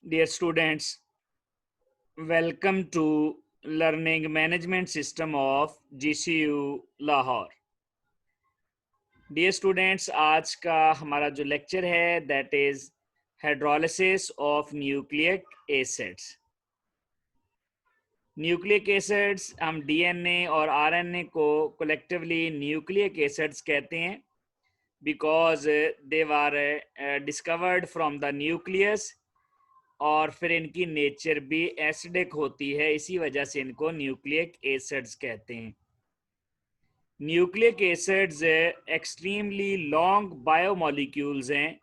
Dear students, welcome to Learning Management System of GCU Lahore. Dear students, आज का हमारा जो लेक्चर है that is hydrolysis of nucleic acids. Nucleic acids हम DNA और RNA को कलेक्टिवली न्यूक्लिक एसिड्स कहते हैं because they were discovered from the nucleus और फिर इनकी नेचर भी एसिडिक होती है, इसी वजह से इनको न्यूक्लिक एसिड्स कहते हैं। Nucleic acids extremely long biomolecules हैं,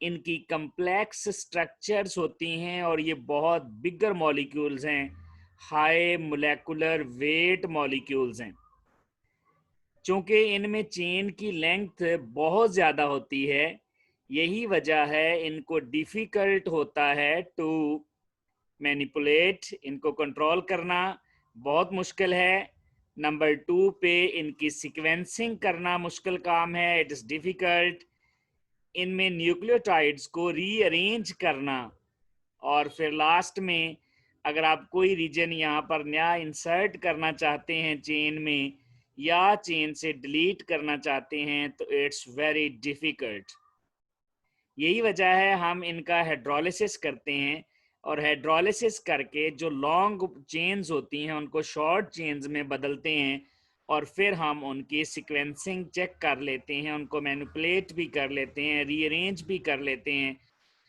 इनकी कम्प्लेक्स स्ट्रक्चर्स होती हैं और ये बहुत बिगर मॉलिक्यूल्स हैं, हाई मोलेकुलर वेट मॉलिक्यूल्स हैं। चूँकि इनमें चेन की लेंथ बहुत ज़्यादा होती है, यही वजह है इनको डिफ़िकल्ट होता है टू मैनिपुलेट, इनको कंट्रोल करना बहुत मुश्किल है। नंबर 2 पे इनकी सीक्वेंसिंग करना मुश्किल काम है, इट इज़ डिफ़िकल्ट। इनमें न्यूक्लियोटाइड्स को रीअरेंज करना और फिर लास्ट में अगर आप कोई रीजन यहाँ पर नया इंसर्ट करना चाहते हैं चेन में या चेन से डिलीट करना चाहते हैं तो इट्स वेरी डिफ़िकल्ट। यही वजह है हम इनका हाइड्रोलिसिस करते हैं और हाइड्रोलिसिस करके जो लॉन्ग चेन्स होती हैं उनको शॉर्ट चेन्स में बदलते हैं और फिर हम उनकी सीक्वेंसिंग चेक कर लेते हैं, उनको मैनिपुलेट भी कर लेते हैं, रीअरेंज भी कर लेते हैं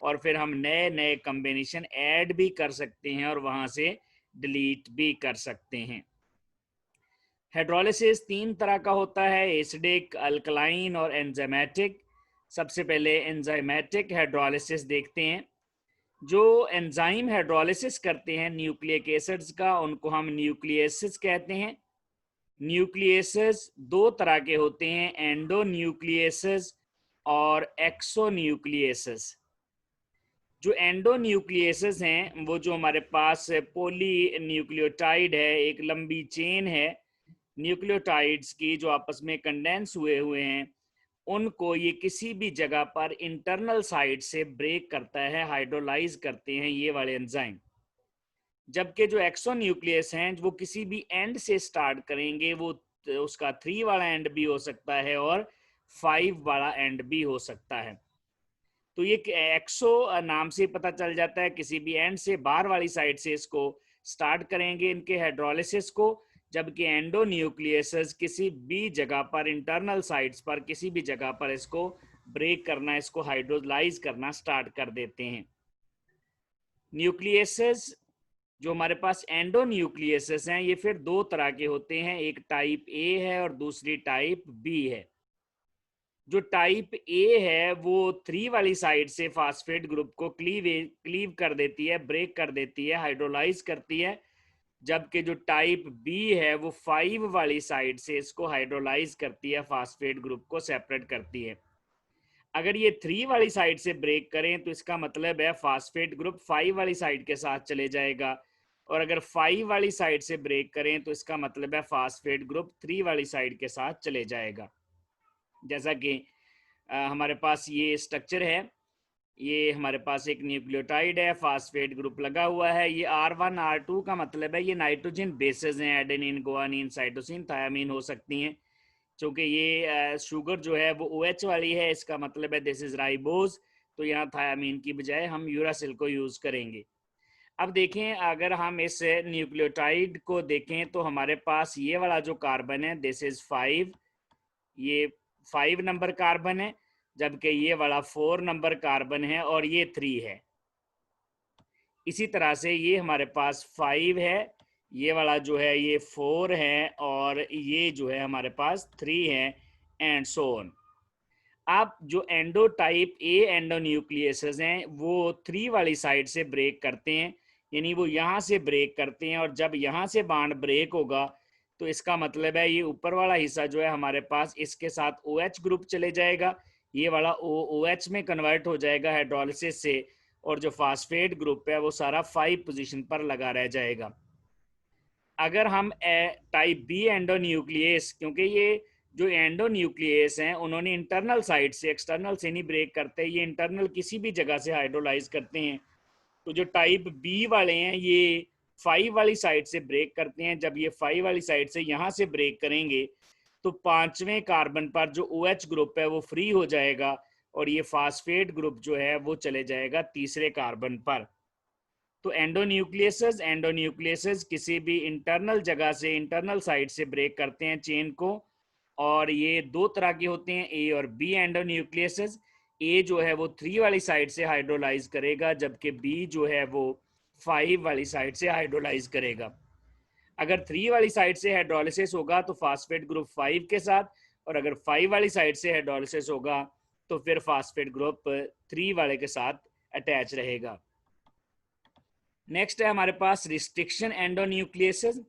और फिर हम नए नए कम्बिनेशन ऐड भी कर सकते हैं और वहाँ से डिलीट भी कर सकते हैं। हाइड्रोलिसिस 3 तरह का होता है, एसिडिक, अल्कलाइन और एंजाइमेटिक। सबसे पहले एंजाइमेटिक हाइड्रोलिसिस देखते हैं। जो एंजाइम हाइड्रोलिसिस करते हैं न्यूक्लिक एसिड्स का, उनको हम न्यूक्लियसिस कहते हैं। न्यूक्लियसिस 2 तरह के होते हैं, एंडो न्यूक्लियसिस और एक्सो न्यूक्लियसिस। जो एंडो न्यूक्लियसिस हैं वो जो हमारे पास पॉली न्यूक्लियोटाइड है, एक लंबी चेन है न्यूक्लियोटाइड्स की जो आपस में कंडेंस हुए हैं, उनको ये किसी भी जगह पर इंटरनल साइड से ब्रेक करता है, हाइड्रोलाइज करते हैं ये वाले एंजाइम। जबकि जो एक्सो न्यूक्लियस हैं वो किसी भी एंड से स्टार्ट करेंगे, वो उसका 3 वाला एंड भी हो सकता है और 5 वाला एंड भी हो सकता है। तो ये एक्सो नाम से पता चल जाता है, किसी भी एंड से बाहर वाली साइड से इसको स्टार्ट करेंगे इनके हाइड्रोलिसिस को, जबकि एंडो न्यूक्लियस किसी भी जगह पर इंटरनल साइड्स पर किसी भी जगह पर इसको ब्रेक करना, इसको हाइड्रोलाइज करना स्टार्ट कर देते हैं। न्यूक्लियस जो हमारे पास एंडो न्यूक्लियस हैं ये फिर 2 तरह के होते हैं, एक टाइप ए है और दूसरी टाइप बी है। जो टाइप ए है वो 3 वाली साइड से फास्फेट ग्रुप को क्लीव कर देती है, ब्रेक कर देती है, हाइड्रोलाइज करती है, जबकि जो टाइप बी है वो 5 वाली साइड से इसको हाइड्रोलाइज करती है, फास्फेट ग्रुप को सेपरेट करती है। अगर ये 3 वाली साइड से ब्रेक करें तो इसका मतलब है फास्फेट ग्रुप 5 वाली साइड के साथ चले जाएगा, और अगर 5 वाली साइड से ब्रेक करें तो इसका मतलब है फास्फेट ग्रुप 3 वाली साइड के साथ चले जाएगा। जैसा कि हमारे पास ये स्ट्रक्चर है, ये हमारे पास एक न्यूक्लियोटाइड है, फास्फेट ग्रुप लगा हुआ है, ये R1 R2 का मतलब है ये नाइट्रोजन बेसेस हैं, एडेनिन, गुआनिन, साइटोसिन, थायामीन हो सकती हैं। चूँकि ये शुगर जो है वो OH वाली है, इसका मतलब है दिस इज़ राइबोज, तो यहाँ थायामीन की बजाय हम यूरासिल को यूज़ करेंगे। अब देखें, अगर हम इस न्यूक्लियोटाइड को देखें तो हमारे पास ये वाला जो कार्बन है दिस इज़ 5, ये 5 नंबर कार्बन है, जबकि ये वाला 4 नंबर कार्बन है और ये 3 है। इसी तरह से ये हमारे पास 5 है, ये वाला जो है ये 4 है और ये जो है हमारे पास 3 है, एंड सो ऑन। आप जो endo type A endo nucleases हैं वो 3 वाली साइड से ब्रेक करते हैं, यानी वो यहाँ से ब्रेक करते हैं, और जब यहाँ से बॉन्ड ब्रेक होगा तो इसका मतलब है ये ऊपर वाला हिस्सा जो है हमारे पास इसके साथ OH ग्रुप चले जाएगा, ये वाला OH में कन्वर्ट हो जाएगा हाइड्रोलिसिस से, और जो फास्फेट ग्रुप है वो सारा 5 पोजीशन पर लगा रह जाएगा। अगर हम टाइप बी एंडो न्यूक्लियस, क्योंकि ये जो एंडो न्यूक्लियस हैं उन्होंने इंटरनल साइड से, एक्सटर्नल से नहीं ब्रेक करते, ये इंटरनल किसी भी जगह से हाइड्रोलाइज करते हैं, तो जो टाइप बी वाले हैं ये 5 वाली साइड से ब्रेक करते हैं। जब ये 5 वाली साइड से यहाँ से ब्रेक करेंगे तो 5वें कार्बन पर जो OH ग्रुप है वो फ्री हो जाएगा और ये फास्फेट ग्रुप जो है वो चले जाएगा तीसरे कार्बन पर। तो एंडोन्यूक्लियसेस किसी भी इंटरनल जगह से, इंटरनल साइड से ब्रेक करते हैं चेन को, और ये दो तरह के होते हैं, ए और बी एंडोन्यूक्लियसेस। ए जो है वो 3 वाली साइड से हाइड्रोलाइज करेगा, जबकि बी जो है वो 5 वाली साइड से हाइड्रोलाइज करेगा। अगर 3 वाली साइड से हाइड्रोलिसिस होगा तो फास्फेट ग्रुप 5 के साथ, और अगर 5 वाली साइड से हाइड्रोलिसिस होगा तो फिर फास्फेट ग्रुप 3 वाले के साथ अटैच रहेगा। नेक्स्ट है हमारे पास रिस्ट्रिक्शन एंडोन्यूक्लियसेस।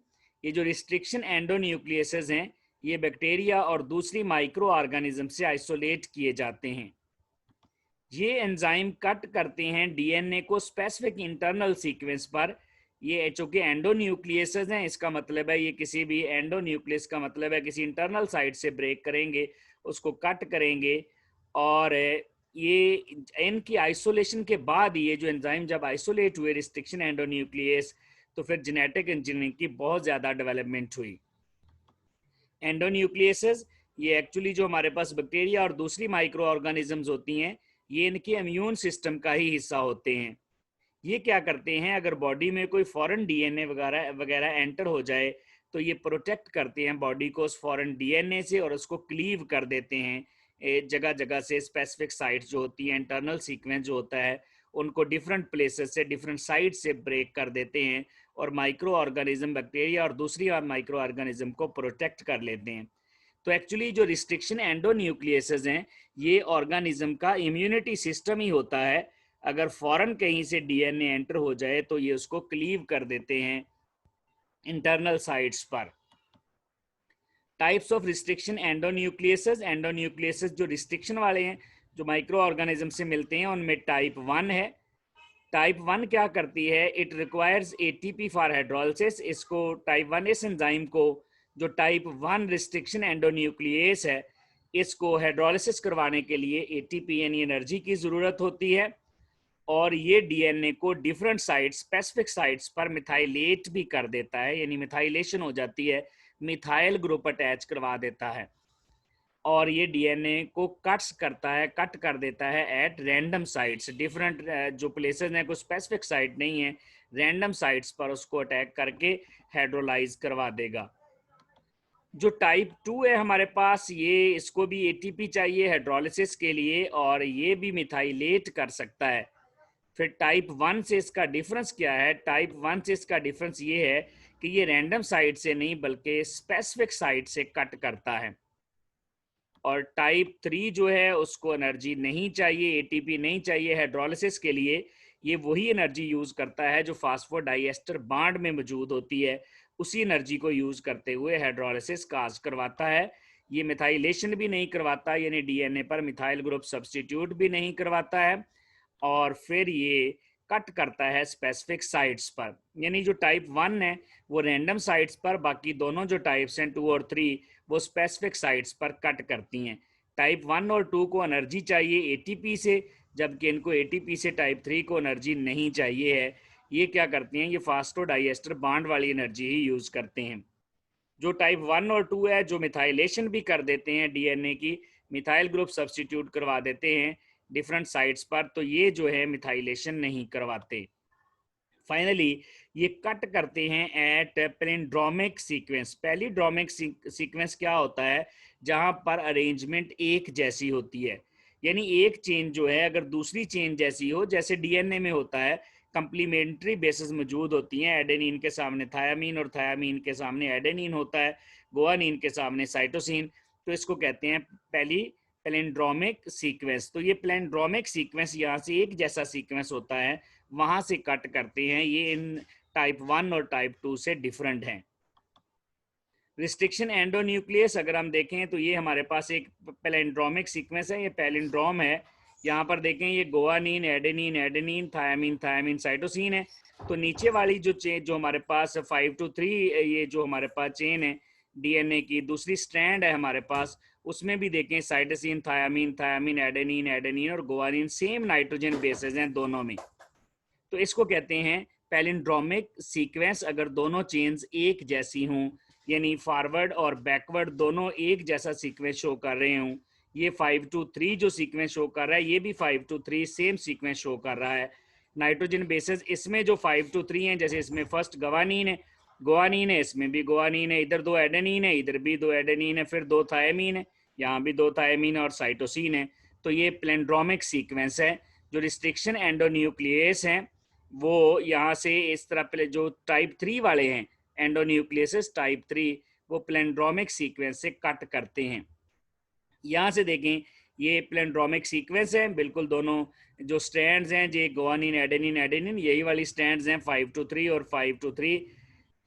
ये जो रिस्ट्रिक्शन एंडोन्यूक्लियसेस हैं ये बैक्टीरिया और दूसरी माइक्रो ऑर्गेनिज्म से आइसोलेट किए जाते हैं। ये एंजाइम कट करते हैं डीएनए को स्पेसिफिक इंटरनल सीक्वेंस पर। ये चूंकि एंडोन्यूक्लियसेस हैं, इसका मतलब है ये किसी भी एंडोन्यूक्लियस का मतलब है किसी इंटरनल साइड से ब्रेक करेंगे, उसको कट करेंगे, और ये इनकी आइसोलेशन के बाद ये जो एंजाइम जब आइसोलेट हुए रिस्ट्रिक्शन एंडोन्यूक्लियस, तो फिर जेनेटिक इंजीनियरिंग की बहुत ज़्यादा डेवलपमेंट हुई। एंडोन्यूक्लियसेस ये एक्चुअली जो हमारे पास बैक्टीरिया और दूसरी माइक्रो ऑर्गेनिजम्स होती हैं ये इनके इम्यून सिस्टम का ही हिस्सा होते हैं। ये क्या करते हैं, अगर बॉडी में कोई फॉरेन डीएनए वगैरह वगैरह एंटर हो जाए तो ये प्रोटेक्ट करते हैं बॉडी को उस फॉरेन डीएनए से और उसको क्लीव कर देते हैं जगह जगह से। स्पेसिफिक साइट्स जो होती हैं, इंटरनल सीक्वेंस जो होता है, उनको डिफरेंट प्लेसेस से, डिफरेंट साइट से ब्रेक कर देते हैं और माइक्रो ऑर्गेनिज्म, बैक्टीरिया और दूसरी माइक्रो ऑर्गेनिज्म को प्रोटेक्ट कर लेते हैं। तो एक्चुअली जो रिस्ट्रिक्शन एंडोन्यूक्लियसेस हैं ये ऑर्गेनिज्म का इम्यूनिटी सिस्टम ही होता है। अगर फॉरेन कहीं से डीएनए एंटर हो जाए तो ये उसको क्लीव कर देते हैं इंटरनल साइट्स पर। Types of restriction endonucleases. Endonucleases जो रिस्ट्रिक्शन वाले हैं, जो माइक्रो ऑर्गेनिज्म से मिलते हैं, उनमें टाइप 1 है। टाइप 1 क्या करती है, it requires ATP for hydrolysis. इसको टाइप 1 इस एंजाइम को जो टाइप 1 रिस्ट्रिक्शन एंडोन्यूक्लियस है इसको हाइड्रोलिसिस करवाने के लिए एटीपी यानी एनर्जी की ज़रूरत होती है, और ये डीएनए को डिफरेंट साइट्स, स्पेसिफिक साइट्स पर मिथाइलेट भी कर देता है, यानी मिथाइलेशन हो जाती है, मिथाइल ग्रुप अटैच करवा देता है, और ये डीएनए को कट कर देता है एट रैंडम साइट्स। डिफरेंट जो प्लेसेस हैं, कोई स्पेसिफिक साइट नहीं है, रैंडम साइट्स पर उसको अटैक करके हाइड्रोलाइज करवा देगा। जो टाइप 2 है हमारे पास, ये इसको भी एटीपी चाहिए हाइड्रोलिसिस के लिए और ये भी मिथाइलेट कर सकता है। फिर टाइप 1 से इसका डिफरेंस क्या है, टाइप 1 से इसका डिफरेंस ये है कि ये रैंडम साइट से नहीं बल्कि स्पेसिफिक साइट से कट करता है। और टाइप 3 जो है उसको एनर्जी नहीं चाहिए, एटीपी नहीं चाहिए हाइड्रोलिसिस के लिए। ये वही एनर्जी यूज़ करता है जो फास्फोडाइएस्टर बांड में मौजूद होती है, उसी एनर्जी को यूज़ करते हुए हाइड्रोलिसिस काज करवाता है। ये मिथाइलेशन भी नहीं करवाता, यानी डीएनए पर मिथाइल ग्रुप सब्सटीट्यूट भी नहीं करवाता है, और फिर ये कट करता है स्पेसिफिक साइट्स पर। यानी जो टाइप 1 है वो रैंडम साइट्स पर, बाकी दोनों जो टाइप्स हैं 2 और 3 वो स्पेसिफिक साइट्स पर कट करती हैं। टाइप 1 और 2 को एनर्जी चाहिए एटीपी से, जबकि इनको एटीपी से टाइप 3 को एनर्जी नहीं चाहिए है। ये क्या करती हैं, ये फास्फोडाइएस्टर बांड वाली एनर्जी ही यूज़ करते हैं। जो टाइप 1 और 2 है, जो मिथाइलेशन भी कर देते हैं डीएनए की, मिथाइल ग्रुप सब्सटीट्यूट करवा देते हैं डिफरेंट साइट्स पर, तो ये जो है मिथाइलेशन नहीं करवाते। फाइनली ये कट करते हैं at palindromic sequence. Palindromic sequence क्या होता है, जहां पर अरेंजमेंट एक जैसी होती है, यानी एक चेन जो है अगर दूसरी चेन जैसी हो, जैसे डीएनए में होता है कंप्लीमेंट्री बेसिस मौजूद होती हैं, एडेनिन के सामने थायामीन और थायामीन के सामने एडेनिन होता है, गुआनिन के सामने साइटोसिन, तो इसको कहते हैं पैलिंड्रोमिक सीक्वेंस। तो ये पैलिंड्रोमिक सीक्वेंस यहाँ से एक जैसा सीक्वेंस होता है, वहां से कट करते हैं, ये इन टाइप 1 और टाइप 2 से डिफरेंट हैं। रिस्ट्रिक्शन एंडोन्यूक्लियस अगर हम देखें तो ये हमारे पास एक पैलिंड्रोमिक सीक्वेंस है, ये पैलिंड्रोम है। यहाँ पर देखें ये guanine, adenine, adenine, thiamine, thiamine, cytosine है। तो नीचे वाली जो चेन जो हमारे पास 5 to 3 ये जो हमारे पास चेन है डीएनए की, दूसरी स्ट्रैंड है हमारे पास, उसमें भी देखें cytosine, thiamine, thiamine, adenine, adenine और गुआनिन सेम नाइट्रोजन बेसेस हैं दोनों में। तो इसको कहते हैं पैलिंड्रोमिक सीक्वेंस। अगर दोनों चेन्स एक जैसी हों, यानी फॉरवर्ड और बैकवर्ड दोनों एक जैसा सीक्वेंस शो कर रहे हों, ये 5 to 3 जो सीक्वेंस शो कर रहा है, ये भी 5 to 3 सेम सीक्वेंस शो कर रहा है। नाइट्रोजन बेसेस इसमें जो 5 to 3 हैं, जैसे इसमें फर्स्ट गुआनिन है, गुआनिन है, इसमें भी गुआनिन है, इधर 2 एडेनिन है, इधर भी 2 एडेनिन है, फिर 2 थायमीन है, यहाँ भी 2 थायमीन और साइटोसिन है। तो ये पैलिंड्रोमिक सीक्वेंस है। जो रिस्ट्रिक्शन एंडोन्यूक्लियस हैं वो यहाँ से इस तरह, जो टाइप 3 वाले हैं एंडोन्यूक्लियस टाइप 3, वो पैलिंड्रोमिक सीक्वेंस से कट करते हैं। यहाँ से देखें, ये पैलिंड्रोमिक सीक्वेंस है, बिल्कुल दोनों जो स्ट्रैंड्स हैं, ये गुआनिन एडेनिन एडेनिन, यही वाली स्ट्रैंड्स हैं 5 to 3 और 5 to 3।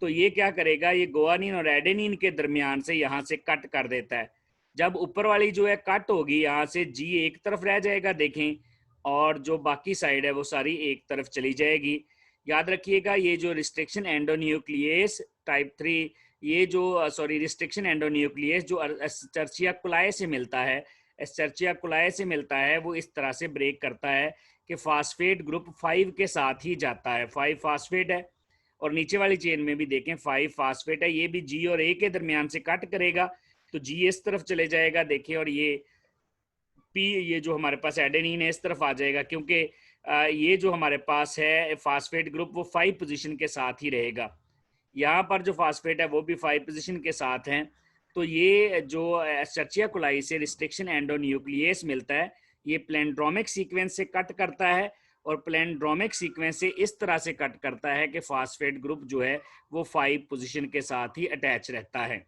तो ये क्या करेगा, ये गुआनिन और एडेनिन के दरमियान से यहाँ से कट कर देता है। जब ऊपर वाली जो है कट होगी, यहाँ से जी एक तरफ रह जाएगा देखें, और जो बाकी साइड है वो सारी एक तरफ चली जाएगी। याद रखिएगा, ये जो रिस्ट्रिक्शन एंडोन्यूक्लियस टाइप 3, ये जो रिस्ट्रिक्शन एंडोन्यूक्लियस जो एस्चर्चिया कोलाई से मिलता है, एस्चर्चिया कोलाई से मिलता है, वो इस तरह से ब्रेक करता है कि फास्फेट ग्रुप 5 के साथ ही जाता है। 5 फास्फेट है, और नीचे वाली चेन में भी देखें 5 फास्फेट है, ये भी जी और ए के दरमियान से कट करेगा, तो जी इस तरफ चले जाएगा देखें, और ये पी, ये जो हमारे पास एडेनिन है, इस तरफ आ जाएगा, क्योंकि ये जो हमारे पास है फास्फेट ग्रुप वो 5 पोजीशन के साथ ही रहेगा। यहाँ पर जो फास्फेट है वो भी 5 पोजीशन के साथ हैं। तो ये जो एस्चर्चिया कोलाई से रिस्ट्रिक्शन एंडोन्यूक्लियस मिलता है, ये पैलिंड्रोमिक सीक्वेंस से कट करता है, और पैलिंड्रोमिक सीक्वेंस से इस तरह से कट करता है कि फास्फेट ग्रुप जो है वो 5 पोजीशन के साथ ही अटैच रहता है।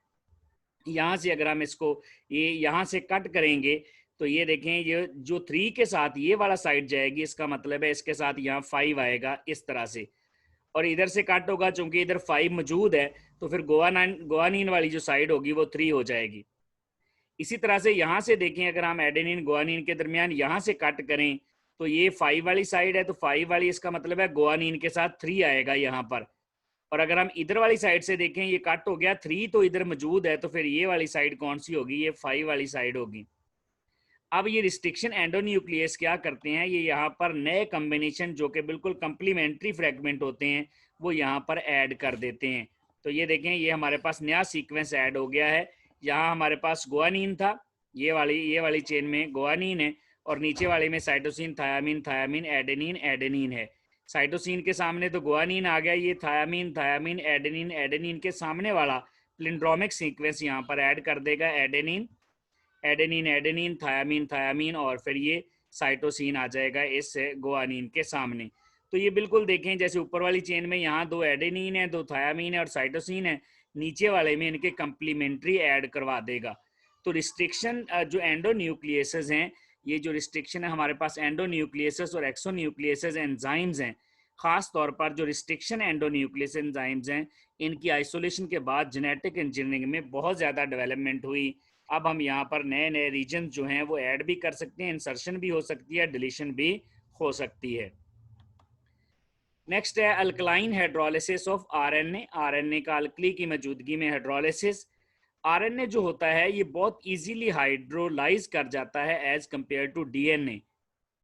यहाँ से अगर हम इसको ये यहाँ से कट करेंगे, तो ये देखें, ये जो 3 के साथ ये वाला साइड जाएगी, इसका मतलब है इसके साथ यहाँ 5 आएगा इस तरह से, और इधर से कट होगा, चूंकि इधर 5 मौजूद है, तो फिर गुआनिन वाली जो साइड होगी वो 3 हो जाएगी। इसी तरह से यहाँ से देखें, अगर हम एडेनिन गुआनिन के दरमियान यहाँ से कट करें, तो ये 5 वाली साइड है, तो 5 वाली, इसका मतलब है गुआनिन के साथ 3 आएगा यहाँ पर। और अगर हम इधर वाली साइड से देखें, ये कट हो गया, 3 तो इधर मौजूद है, तो फिर ये वाली साइड कौन सी होगी, ये 5 वाली साइड होगी। अब ये रिस्ट्रिक्शन एंडोन्यूक्लियस क्या करते हैं, ये यहाँ पर नए कॉम्बिनेशन जो कि बिल्कुल कंप्लीमेंट्री फ्रेगमेंट होते हैं वो यहाँ पर ऐड कर देते हैं। तो ये देखें, ये हमारे पास नया सीक्वेंस ऐड हो गया है। यहाँ हमारे पास गुआनिन था, ये वाली चेन में गुआनिन है, और नीचे वाले में cytosine thiamine thiamine adenine adenine है। साइटोसिन के सामने तो गुआनिन आ गया, ये थायामीन थायामीन एडेनिन एडेनिन के सामने वाला पैलिंड्रोमिक सीक्वेंस यहाँ पर ऐड कर देगा, adenine adenine adenine thiamine thiamine, और फिर ये साइटोसिन आ जाएगा इस गुआनिन के सामने। तो ये बिल्कुल देखें, जैसे ऊपर वाली चेन में यहाँ 2 एडेनिन है, 2 थायामीन है और साइटोसिन है, नीचे वाले में इनके कंप्लीमेंट्री ऐड करवा देगा। तो रिस्ट्रिक्शन जो एंडोन्यूक्लियसेस हैं, ये जो रिस्ट्रिक्शन है हमारे पास एंडोन्यूक्लियसेस और एक्सोन्यूक्लियसेस एंजाइम्स हैं, खास तौर पर जो रिस्ट्रिक्शन एंडोन्यूक्लियस एंजाइम्स हैं, इनकी आइसोलेशन के बाद जेनेटिक इंजीनियरिंग में बहुत ज़्यादा डेवलपमेंट हुई। अब हम यहाँ पर नए नए रीजन जो हैं वो ऐड भी कर सकते हैं, इंसर्शन भी हो सकती है, डिलीशन भी हो सकती है। नेक्स्ट है alkaline hydrolysis of RNA. RNA का अल्कली की मौजूदगी में हाइड्रोलिसिस। आरएनए जो होता है ये बहुत इजीली हाइड्रोलाइज कर जाता है एज कंपेयर टू डीएनए।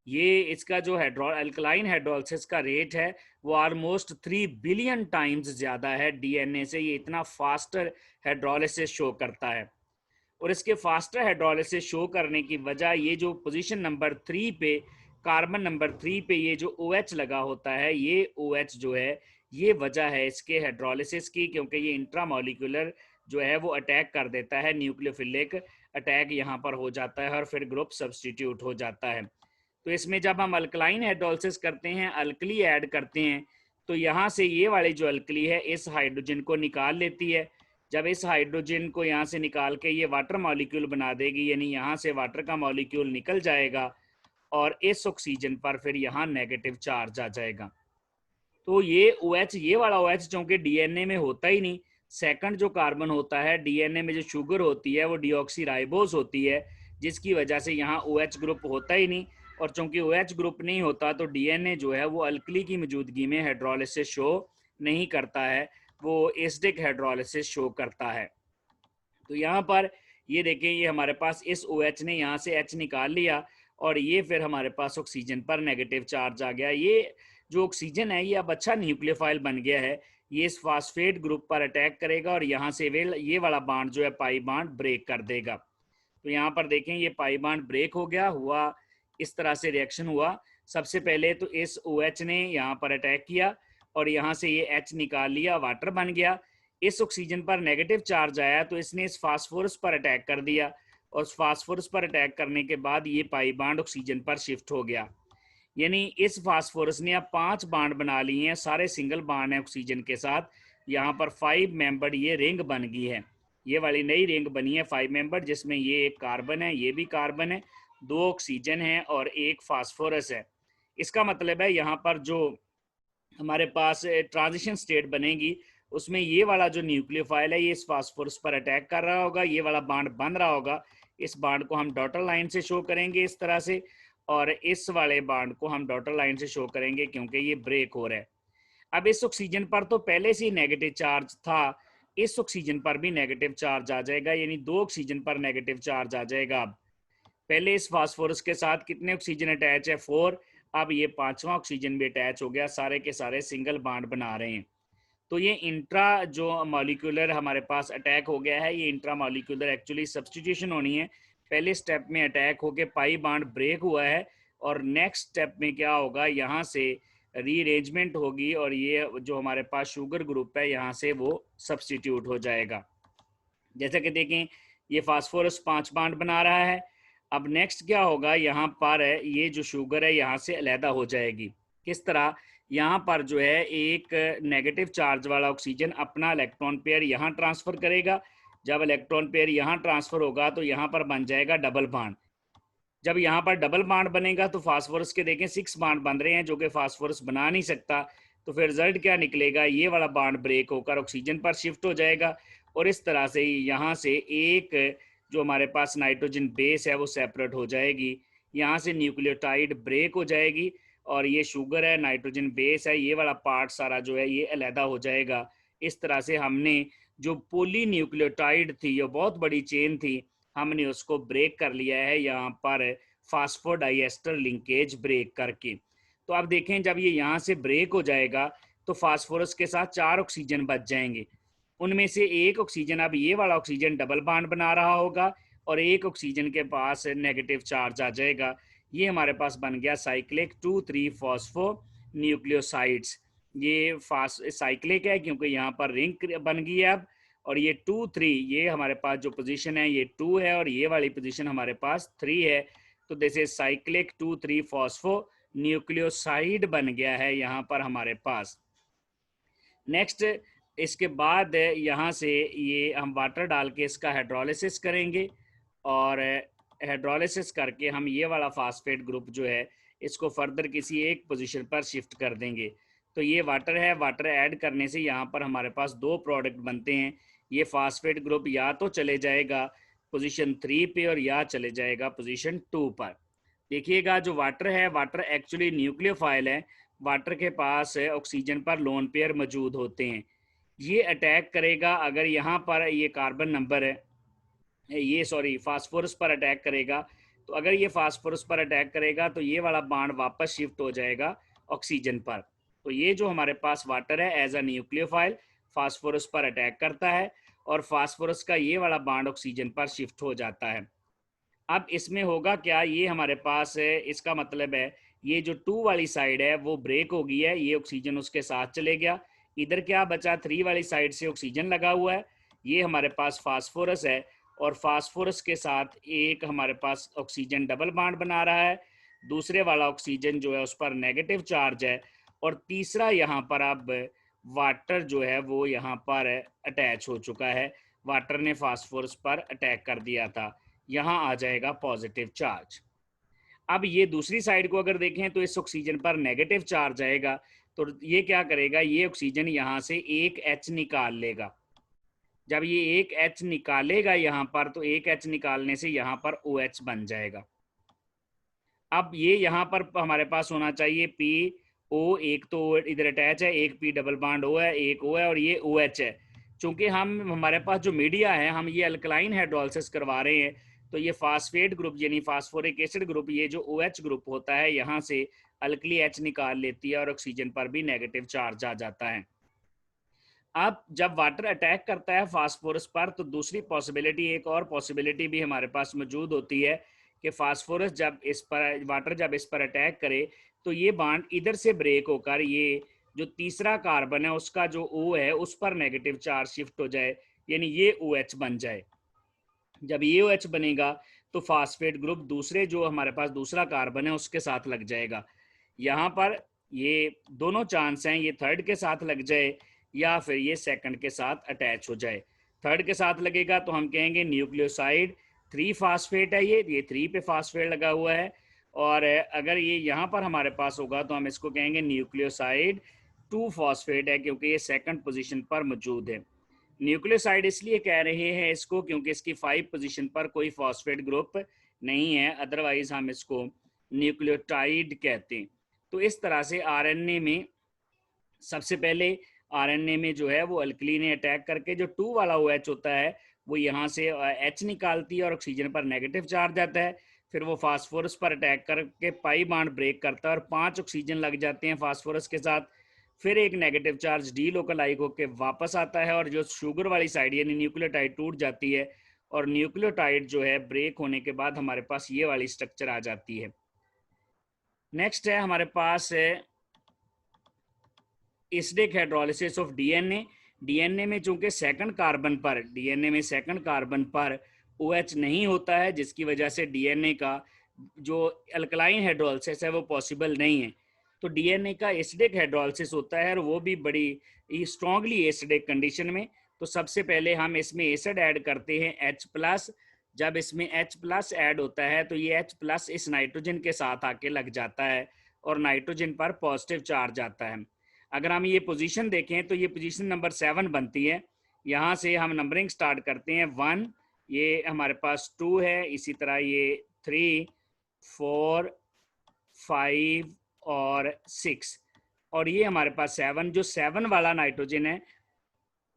ये इसका जो अल्कलाइन हाइड्रोलिसिस का रेट है वो ऑलमोस्ट 3 बिलियन टाइम्स ज़्यादा है डीएनए से। ये इतना फास्टर हाइड्रोलिसिस शो करता है, और इसके फास्टर हाइड्रोलिसिस शो करने की वजह, ये जो पोजीशन नंबर 3 पे, कार्बन नंबर 3 पे ये जो OH लगा होता है, ये OH जो है ये वजह है इसके हाइड्रोलिसिस की, क्योंकि ये इंट्रामोलिकुलर जो है वो अटैक कर देता है, न्यूक्लियोफिलिक अटैक यहाँ पर हो जाता है, और फिर ग्रुप सब्सटीट्यूट हो जाता है। तो इसमें जब हम अल्कलाइन हाइड्रोलिसिस करते हैं, अल्कली ऐड करते हैं, तो यहाँ से ये वाली जो अल्कली है इस हाइड्रोजन को निकाल लेती है। जब इस हाइड्रोजन को यहाँ से निकाल के ये वाटर मॉलिक्यूल बना देगी, यानी यहाँ से वाटर का मॉलिक्यूल निकल जाएगा, और इस ऑक्सीजन पर फिर यहाँ नेगेटिव चार्ज आ जाएगा। तो ये OH, ये वाला OH चूंकि डीएनए में होता ही नहीं, सेकंड जो कार्बन होता है डीएनए में, जो शुगर होती है वो डीऑक्सीराइबोज होती है, जिसकी वजह से यहाँ OH ग्रुप होता ही नहीं, और चूंकि OH ग्रुप नहीं होता तो डीएनए जो है वो अल्कली की मौजूदगी में हाइड्रोलिसिस शो नहीं करता है, वो एसिडिक हाइड्रोलिसिस शो करता है। तो यहाँ पर ये देखें, ये हमारे पास इस OH ने यहाँ से H निकाल लिया, और ये फिर हमारे पास ऑक्सीजन पर नेगेटिव चार्ज आ गया। ये जो ऑक्सीजन है ये अब अच्छा न्यूक्लियोफाइल बन गया है, ये इस फास्फेट ग्रुप पर अटैक करेगा और यहाँ से ये वाला बांड जो है पाई बांड ब्रेक कर देगा। तो यहाँ पर देखें ये पाई बांड ब्रेक हो गया, हुआ इस तरह से रिएक्शन हुआ। सबसे पहले तो इस OH ने यहाँ पर अटैक किया और यहाँ से ये H निकाल लिया, वाटर बन गया। इस ऑक्सीजन पर नेगेटिव चार्ज आया तो इसने इस फास्फोरस पर अटैक कर दिया और फास्फोरस पर अटैक करने के बाद ये पाई बांड ऑक्सीजन पर शिफ्ट हो गया। यानी इस फास्फोरस ने अब 5 बांड बना लिए हैं, सारे सिंगल बांड हैं ऑक्सीजन के साथ। यहाँ पर 5 मेंबर्ड ये रिंग बन गई है, ये वाली नई रिंग बनी है 5 मेंबर, जिसमें ये एक कार्बन है, ये भी कार्बन है, 2 ऑक्सीजन है और एक फास्फोरस है। इसका मतलब है यहाँ पर जो हमारे पास ट्रांजिशन स्टेट बनेगी उसमें ये वाला जो न्यूक्लियोफाइल है ये इस फास्फोरस पर अटैक कर रहा होगा, ये वाला बांड बन रहा होगा। इस बांड को हम डॉटर लाइन से शो करेंगे इस तरह से, और इस वाले बांड को हम डॉटर लाइन से शो करेंगे क्योंकि ये ब्रेक हो रहा है। अब इस ऑक्सीजन पर तो पहले से ही नेगेटिव चार्ज था, इस ऑक्सीजन पर भी नेगेटिव चार्ज आ जाएगा, यानी 2 ऑक्सीजन पर नेगेटिव चार्ज आ जाएगा। अब पहले इस फास्फोरस के साथ कितने ऑक्सीजन अटैच है, 4, अब ये 5वां ऑक्सीजन भी अटैच हो गया, सारे के सारे सिंगल बांड बना रहे हैं। तो ये इंट्रा जो मॉलिक्यूलर हमारे पास अटैक हो गया है, ये इंट्रा मॉलिक्यूलर एक्चुअली सब्सटीट्यूशन होनी है। पहले स्टेप में अटैक होके पाई बांड ब्रेक हुआ है और नेक्स्ट स्टेप में क्या होगा, यहाँ से रीअरेंजमेंट होगी और ये जो हमारे पास शुगर ग्रुप है यहाँ से वो सब्सटीट्यूट हो जाएगा। जैसा कि देखें ये फास्फोरस 5 बांड बना रहा है। अब नेक्स्ट क्या होगा, यहाँ पर ये जो शुगर है यहाँ से अलहदा हो जाएगी। किस तरह, यहाँ पर जो है एक नेगेटिव चार्ज वाला ऑक्सीजन अपना इलेक्ट्रॉन पेयर यहाँ ट्रांसफ़र करेगा। जब इलेक्ट्रॉन पेयर यहाँ ट्रांसफ़र होगा तो यहाँ पर बन जाएगा डबल बांड। जब यहाँ पर डबल बांड बनेगा तो फास्फोरस के देखें 6 बांड बन रहे हैं जो कि फास्फोरस बना नहीं सकता, तो फिर रिजल्ट क्या निकलेगा, ये वाला बांड ब्रेक होकर ऑक्सीजन पर शिफ्ट हो जाएगा और इस तरह से यहाँ से एक जो हमारे पास नाइट्रोजन बेस है वो सेपरेट हो जाएगी। यहाँ से न्यूक्लियोटाइड ब्रेक हो जाएगी और ये शुगर है, नाइट्रोजन बेस है, ये वाला पार्ट सारा जो है ये अलहदा हो जाएगा। इस तरह से हमने जो पोली न्यूक्लियोटाइड थी, ये बहुत बड़ी चेन थी, हमने उसको ब्रेक कर लिया है यहाँ पर फास्फोडाइएस्टर लिंकेज ब्रेक करके। तो अब देखें जब ये यहाँ से ब्रेक हो जाएगा तो फास्फोरस के साथ 4 ऑक्सीजन बच जाएंगे। उनमें से एक ऑक्सीजन, अब ये वाला ऑक्सीजन डबल बांड बना रहा होगा और एक ऑक्सीजन के पास नेगेटिव चार्ज आ जाएगा। ये हमारे पास बन गया साइक्लिक 2,3 फॉस्फो न्यूक्लियोसाइड्स। ये साइक्लिक है क्योंकि यहाँ पर रिंग बन गई है अब, और ये 2,3 ये हमारे पास जो पोजीशन है ये 2 है और ये वाली पोजीशन हमारे पास 3 है। तो this is cyclic 2,3 phospho nucleoside बन गया है यहाँ पर हमारे पास। नेक्स्ट इसके बाद यहाँ से ये हम वाटर डाल के इसका हाइड्रोलिसिस करेंगे और हाइड्रोलिसिस करके हम ये वाला फास्फेट ग्रुप जो है इसको फर्दर किसी एक पोजीशन पर शिफ्ट कर देंगे। तो ये वाटर है, वाटर ऐड करने से यहाँ पर हमारे पास 2 प्रोडक्ट बनते हैं। ये फास्फेट ग्रुप या तो चले जाएगा पोजीशन 3 पे और या चले जाएगा पोजीशन 2 पर। देखिएगा जो वाटर है, वाटर एक्चुअली न्यूक्लियोफाइल है, वाटर के पास ऑक्सीजन पर लोन पेयर मौजूद होते हैं। ये अटैक करेगा अगर यहाँ पर ये कार्बन नंबर है, ये सॉरी फास्फोरस पर अटैक करेगा, तो अगर ये फास्फोरस पर अटैक करेगा तो ये वाला बांड वापस शिफ्ट हो जाएगा ऑक्सीजन पर। तो ये जो हमारे पास वाटर है एज अ न्यूक्लियोफाइल फास्फोरस पर अटैक करता है और फास्फोरस का ये वाला बांड ऑक्सीजन पर शिफ्ट हो जाता है। अब इसमें होगा क्या, ये हमारे पास इसका मतलब है ये जो 2 वाली साइड है वो ब्रेक हो गई है, ये ऑक्सीजन उसके साथ चले गया। इधर क्या बचा, 3 वाली साइड से ऑक्सीजन लगा हुआ है, ये हमारे पास फास्फोरस है और फास्फोरस के साथ एक हमारे पास ऑक्सीजन डबल बांड बना रहा है, दूसरे वाला ऑक्सीजन जो है उस पर नेगेटिव चार्ज है और तीसरा यहाँ पर अब वाटर जो है वो यहाँ पर अटैच हो चुका है, वाटर ने फास्फोरस पर अटैक कर दिया था, यहाँ आ जाएगा पॉजिटिव चार्ज। अब ये दूसरी साइड को अगर देखें तो इस ऑक्सीजन पर नेगेटिव चार्ज आएगा, तो ये क्या करेगा, ये ऑक्सीजन यहाँ से एक H निकाल लेगा। जब ये एक H निकालेगा यहाँ पर, तो एक H निकालने से यहाँ पर OH बन जाएगा। अब ये यहाँ पर हमारे पास होना चाहिए PO, एक तो इधर अटैच है, एक P डबल बांड O है, एक O है और ये OH है। चूंकि हम हमारे पास जो मीडिया है हम ये अल्कलाइन हाइड्रोलिसिस करवा रहे हैं, तो ये फास्फेट ग्रुप यानी फास्फोरिक एसिड ग्रुप, ये जो OH ग्रुप होता है यहाँ से अल्कली H निकाल लेती है और ऑक्सीजन पर भी नेगेटिव चार्ज आ जाता है। अब जब वाटर अटैक करता है फास्फोरस पर तो दूसरी पॉसिबिलिटी, एक और पॉसिबिलिटी भी हमारे पास मौजूद होती है कि फास्फोरस जब इस पर, वाटर जब इस पर अटैक करे तो ये बॉन्ड इधर से ब्रेक होकर ये जो तीसरा कार्बन है उसका जो O है उस पर नेगेटिव चार्ज शिफ्ट हो जाए, यानी ये OH बन जाए। जब ये OH बनेगा तो फास्फेट ग्रुप दूसरे जो हमारे पास दूसरा कार्बन है उसके साथ लग जाएगा। यहाँ पर ये दोनों चांस हैं, ये थर्ड के साथ लग जाए या फिर ये सेकंड के साथ अटैच हो जाए। थर्ड के साथ लगेगा तो हम कहेंगे न्यूक्लियोसाइड 3 फास्फेट है, ये 3 पे फास्फेट लगा हुआ है। और अगर ये यहाँ पर हमारे पास होगा तो हम इसको कहेंगे न्यूक्लियोसाइड 2 फास्फेट है, क्योंकि ये सेकंड पोजीशन पर मौजूद है। न्यूक्लियोसाइड इसलिए कह रहे हैं इसको क्योंकि इसकी 5 पोजीशन पर कोई फॉस्फेट ग्रुप नहीं है, अदरवाइज हम इसको न्यूक्लियोटाइड कहते हैं। तो इस तरह से आरएनए में सबसे पहले आरएनए में जो है वो अल्कली ने अटैक करके जो 2 वाला OH होता है वो यहाँ से H निकालती है और ऑक्सीजन पर नेगेटिव चार्ज आता है। फिर वो फास्फोरस पर अटैक करके पाई बॉन्ड ब्रेक करता है और 5 ऑक्सीजन लग जाते हैं फास्फोरस के साथ। फिर एक नेगेटिव चार्ज डी लोकलाइज होकर वापस आता है और जो शुगर वाली साइड यानी न्यूक्लियोटाइड टूट जाती है और न्यूक्लियोटाइड जो है ब्रेक होने के बाद हमारे पास ये वाली स्ट्रक्चर आ जाती है। नेक्स्ट है हमारे पास acidic hydrolysis of DNA. DNA में चूंकि सेकंड कार्बन पर, डीएनए में सेकंड कार्बन पर OH नहीं होता है, जिसकी वजह से डीएनए का जो अल्कलाइन हाइड्रोलिसिस है वो पॉसिबल नहीं है। तो डीएनए का एसिडिक हाइड्रोलिसिस होता है और वो भी बड़ी स्ट्रांगली एसिडिक कंडीशन में। तो सबसे पहले हम इसमें एसिड ऐड करते हैं H+। जब इसमें H+ ऐड होता है तो ये H+ इस नाइट्रोजन के साथ आके लग जाता है और नाइट्रोजन पर पॉजिटिव चार्ज आता है। अगर हम ये पोजीशन देखें तो ये पोजीशन नंबर 7 बनती है। यहाँ से हम नंबरिंग स्टार्ट करते हैं 1, ये हमारे पास 2 है, इसी तरह ये 3, 4, 5 और 6 और ये हमारे पास 7। जो 7 वाला नाइट्रोजन है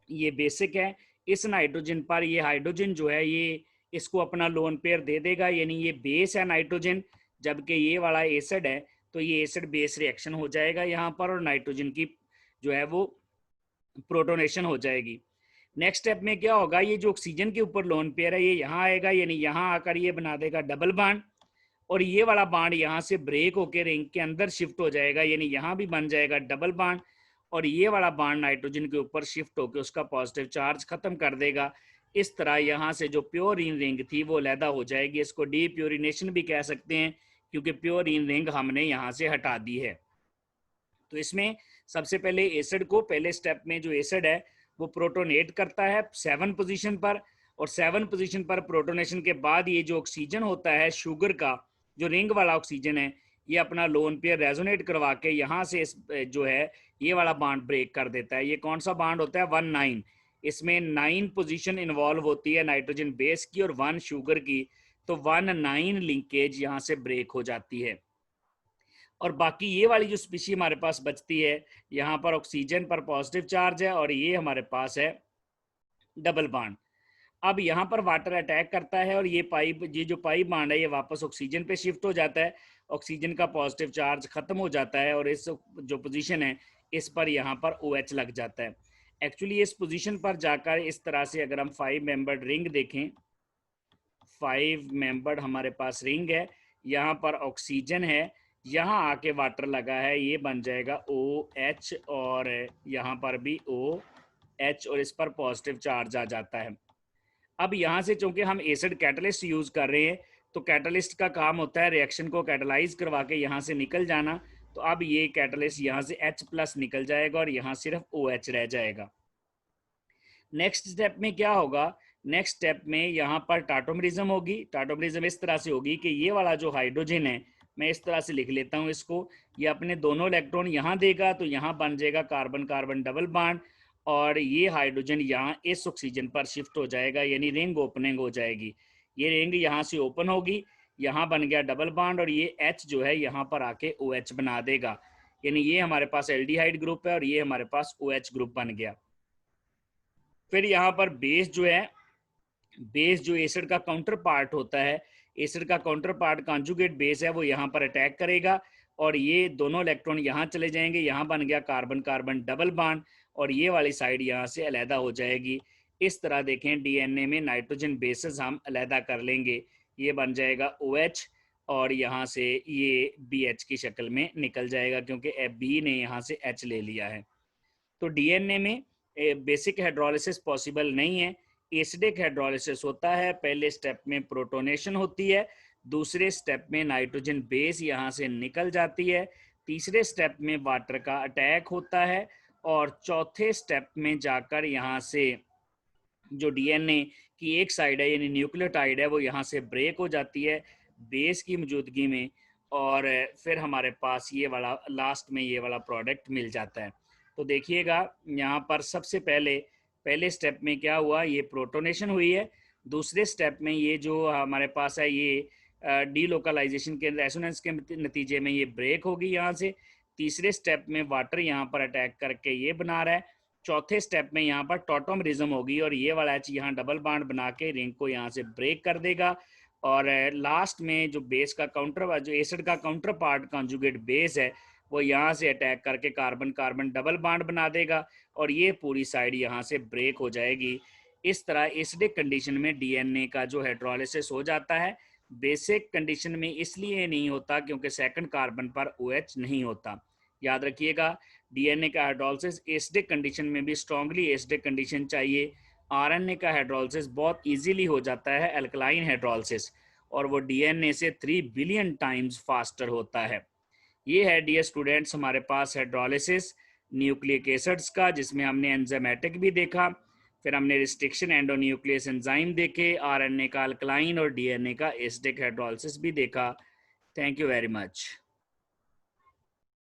ये बेसिक है। इस नाइट्रोजन पर ये हाइड्रोजन जो है ये इसको अपना लोन पेयर दे देगा, यानी ये बेस है नाइट्रोजन, जबकि ये वाला एसिड है तो ये एसिड बेस रिएक्शन हो जाएगा यहाँ पर और नाइट्रोजन की जो है वो प्रोटोनेशन हो जाएगी। नेक्स्ट स्टेप में क्या होगा, ये जो ऑक्सीजन के ऊपर लोन पेयर है ये यहाँ आएगा, यानी यहाँ आकर ये बना देगा डबल बॉन्ड और ये वाला बॉन्ड यहाँ से ब्रेक होकर रिंग के अंदर शिफ्ट हो जाएगा, यानी यहाँ भी बन जाएगा डबल बॉन्ड और ये वाला बॉन्ड नाइट्रोजन के ऊपर शिफ्ट होकर उसका पॉजिटिव चार्ज खत्म कर देगा। इस तरह यहाँ से जो प्योरीन रिंग थी वो अलहदा हो जाएगी। इसको डीप्योरिनेशन भी कह सकते हैं क्योंकि प्योरीन रिंग हमने यहाँ से हटा दी है। तो इसमें सबसे पहले एसिड को, पहले स्टेप में जो एसिड है वो प्रोटोनेट करता है 7 पोजीशन पर और 7 पोजीशन पर प्रोटोनेशन के बाद ये जो ऑक्सीजन होता है शुगर का, जो रिंग वाला ऑक्सीजन है, ये अपना लोन पेयर रेजोनेट करवा के यहाँ से इस जो है ये वाला बॉन्ड ब्रेक कर देता है। ये कौन सा बॉन्ड होता है 1,9। इसमें 9 पोजीशन इन्वॉल्व होती है नाइट्रोजन बेस की और 1 शुगर की, तो 1,9 लिंकेज यहाँ से ब्रेक हो जाती है। और बाकी ये वाली जो स्पीशी हमारे पास बचती है यहाँ पर ऑक्सीजन पर पॉजिटिव चार्ज है और ये हमारे पास है डबल बॉन्ड। अब यहाँ पर वाटर अटैक करता है और ये जो पाई बॉन्ड है ये वापस ऑक्सीजन पे शिफ्ट हो जाता है, ऑक्सीजन का पॉजिटिव चार्ज खत्म हो जाता है और इस जो पोजीशन है इस पर यहाँ पर OH लग जाता है। एक्चुअली इस पोजीशन पर जाकर इस तरह से अगर हम 5 मेंबर्ड रिंग देखें, 5 मेंबर्ड हमारे पास रिंग है, यहाँ पर ऑक्सीजन है, यहाँ आके वाटर लगा है, ये बन जाएगा OH और यहाँ पर भी OH और इस पर पॉजिटिव चार्ज आ जाता है। अब यहाँ से चूंकि हम एसिड कैटलिस्ट यूज कर रहे हैं तो कैटलिस्ट का काम होता है रिएक्शन को कैटलाइज करवा के यहाँ से निकल जाना। तो अब ये कैटलिस्ट यहाँ से H+ निकल जाएगा और यहाँ सिर्फ OH रह जाएगा। नेक्स्ट स्टेप में क्या होगा, नेक्स्ट स्टेप में यहाँ पर टाटोमरिज्म होगी। टाटोमरिज्म इस तरह से होगी कि ये वाला जो हाइड्रोजन है, मैं इस तरह से लिख लेता हूँ इसको, ये अपने दोनों इलेक्ट्रॉन यहाँ देगा तो यहाँ बन जाएगा कार्बन कार्बन डबल बॉन्ड और ये हाइड्रोजन यहाँ इस ऑक्सीजन पर शिफ्ट हो जाएगा, यानी रिंग ओपनिंग हो जाएगी। ये रिंग यहाँ से ओपन होगी, यहाँ बन गया डबल बॉन्ड और ये H जो है यहाँ पर आके OH बना देगा, यानी ये हमारे पास एल्डिहाइड ग्रुप है और ये हमारे पास OH ग्रुप बन गया। फिर यहाँ पर बेस जो है, बेस जो एसिड का काउंटर पार्ट होता है, एसिड का काउंटर पार्ट कॉन्जुगेट बेस है, वो यहाँ पर अटैक करेगा और ये दोनों इलेक्ट्रॉन यहाँ चले जाएंगे, यहाँ बन गया कार्बन कार्बन डबल बॉन्ड और ये वाली साइड यहाँ से अलहदा हो जाएगी। इस तरह देखें डीएनए में नाइट्रोजन बेसेस हम अलहदा कर लेंगे, ये बन जाएगा OH और यहाँ से ये BH की शक्ल में निकल जाएगा क्योंकि B ने यहाँ से H ले लिया है। तो डीएनए में बेसिक हाइड्रोलिसिस पॉसिबल नहीं है, एसिडिक हाइड्रोलिसिस होता है। पहले स्टेप में प्रोटोनेशन होती है, दूसरे स्टेप में नाइट्रोजन बेस यहाँ से निकल जाती है, तीसरे स्टेप में वाटर का अटैक होता है और चौथे स्टेप में जाकर यहाँ से जो डीएनए की एक साइड है यानी न्यूक्लियोटाइड है वो यहाँ से ब्रेक हो जाती है बेस की मौजूदगी में और फिर हमारे पास ये वाला लास्ट में ये वाला प्रोडक्ट मिल जाता है। तो देखिएगा यहाँ पर सबसे पहले स्टेप में क्या हुआ, ये प्रोटोनेशन हुई है। दूसरे स्टेप में ये जो हमारे पास है ये डीलोकलाइजेशन के रेजोनेंस के नतीजे में ये ब्रेक होगी यहाँ से। तीसरे स्टेप में वाटर यहाँ पर अटैक करके ये बना रहा है। चौथे स्टेप में यहाँ पर टॉटोमरिज्म होगी और ये वाला H यहाँ डबल बॉन्ड बना के रिंग को यहाँ से ब्रेक कर देगा और लास्ट में जो बेस का काउंटर जो एसिड का काउंटर पार्ट कॉन्जुगेट बेस है वो यहाँ से अटैक करके कार्बन कार्बन डबल बॉन्ड बना देगा और ये पूरी साइड यहाँ से ब्रेक हो जाएगी। इस तरह एसिडिक कंडीशन में डीएनए का जो हाइड्रोलिसिस हो जाता है। बेसिक कंडीशन में इसलिए नहीं होता क्योंकि सेकंड कार्बन पर OH नहीं होता। याद रखिएगा डीएनए का हाइड्रोलिसिस एसिडिक कंडीशन में भी स्ट्रांगली एसिडिक कंडीशन चाहिए। आरएनए का हाइड्रोलिसिस बहुत इजीली हो जाता है अल्कलाइन हाइड्रोलिसिस और वो डीएनए से 3 बिलियन टाइम्स फास्टर होता है। ये है डियर स्टूडेंट्स हमारे पास हाइड्रोलिसिस न्यूक्लिक एसिड्स का, जिसमें हमने एंजाइमेटिक भी देखा, फिर हमने रिस्ट्रिक्शन एंडोन्यूक्लियस एंजाइम देखे, आरएनए का अल्कलाइन और डीएनए का एसिडिक हाइड्रोलिसिस भी देखा। Thank you very much.